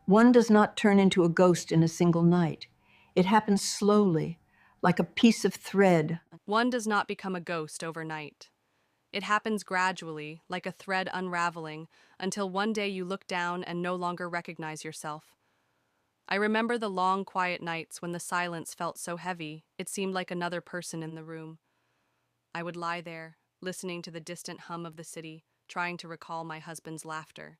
One does not turn into a ghost in a single night. It happens slowly, like a piece of thread. One does not become a ghost overnight. It happens gradually, like a thread unraveling, until one day you look down and no longer recognize yourself. I remember the long, quiet nights when the silence felt so heavy, it seemed like another person in the room. I would lie there, listening to the distant hum of the city, trying to recall my husband's laughter.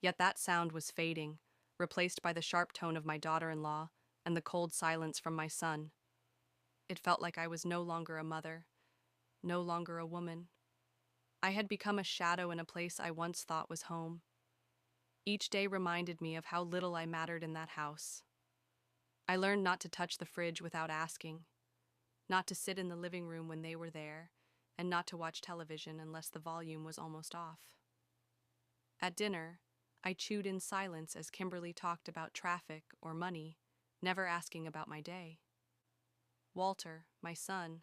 Yet that sound was fading, replaced by the sharp tone of my daughter-in-law and the cold silence from my son. It felt like I was no longer a mother, no longer a woman. I had become a shadow in a place I once thought was home. Each day reminded me of how little I mattered in that house. I learned not to touch the fridge without asking, not to sit in the living room when they were there, and not to watch television unless the volume was almost off. At dinner, I chewed in silence as Kimberly talked about traffic or money, never asking about my day. Walter, my son,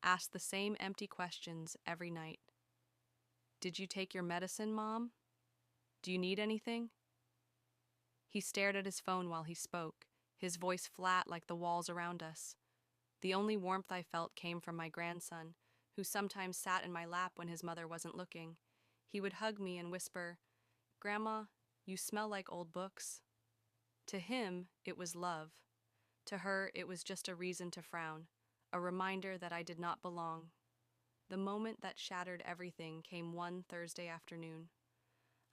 asked the same empty questions every night. Did you take your medicine, Mom? Do you need anything? He stared at his phone while he spoke, his voice flat like the walls around us. The only warmth I felt came from my grandson, who sometimes sat in my lap when his mother wasn't looking. He would hug me and whisper, "Grandma, you smell like old books." To him, it was love. To her, it was just a reason to frown, a reminder that I did not belong. The moment that shattered everything came one Thursday afternoon.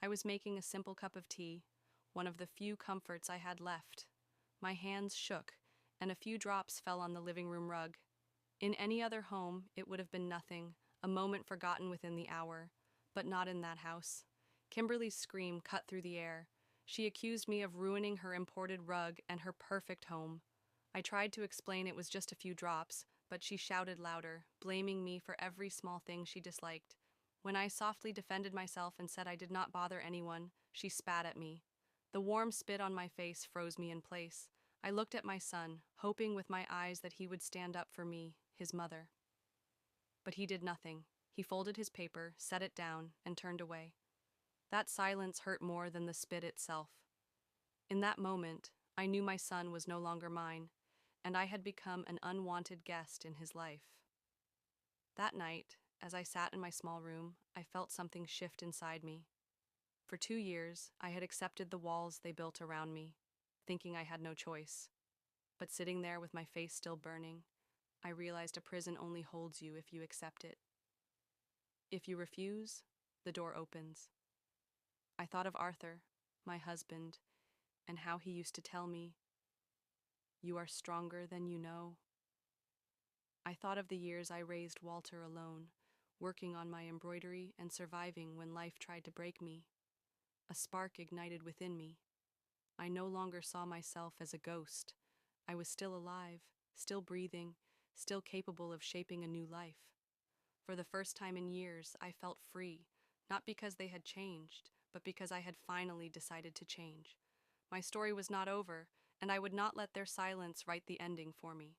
I was making a simple cup of tea, one of the few comforts I had left. My hands shook, and a few drops fell on the living room rug. In any other home, it would have been nothing, a moment forgotten within the hour, but not in that house. Kimberly's scream cut through the air. She accused me of ruining her imported rug and her perfect home. I tried to explain it was just a few drops, but she shouted louder, blaming me for every small thing she disliked. When I softly defended myself and said I did not bother anyone, she spat at me. The warm spit on my face froze me in place. I looked at my son, hoping with my eyes that he would stand up for me, his mother. But he did nothing. He folded his paper, set it down, and turned away. That silence hurt more than the spit itself. In that moment, I knew my son was no longer mine, and I had become an unwanted guest in his life. That night, as I sat in my small room, I felt something shift inside me. For 2 years, I had accepted the walls they built around me, thinking I had no choice. But sitting there with my face still burning, I realized a prison only holds you if you accept it. If you refuse, the door opens. I thought of Arthur, my husband, and how he used to tell me, "You are stronger than you know." I thought of the years I raised Walter alone, working on my embroidery and surviving when life tried to break me. A spark ignited within me. I no longer saw myself as a ghost. I was still alive, still breathing, still capable of shaping a new life. For the first time in years, I felt free, not because they had changed, but because I had finally decided to change. My story was not over, and I would not let their silence write the ending for me.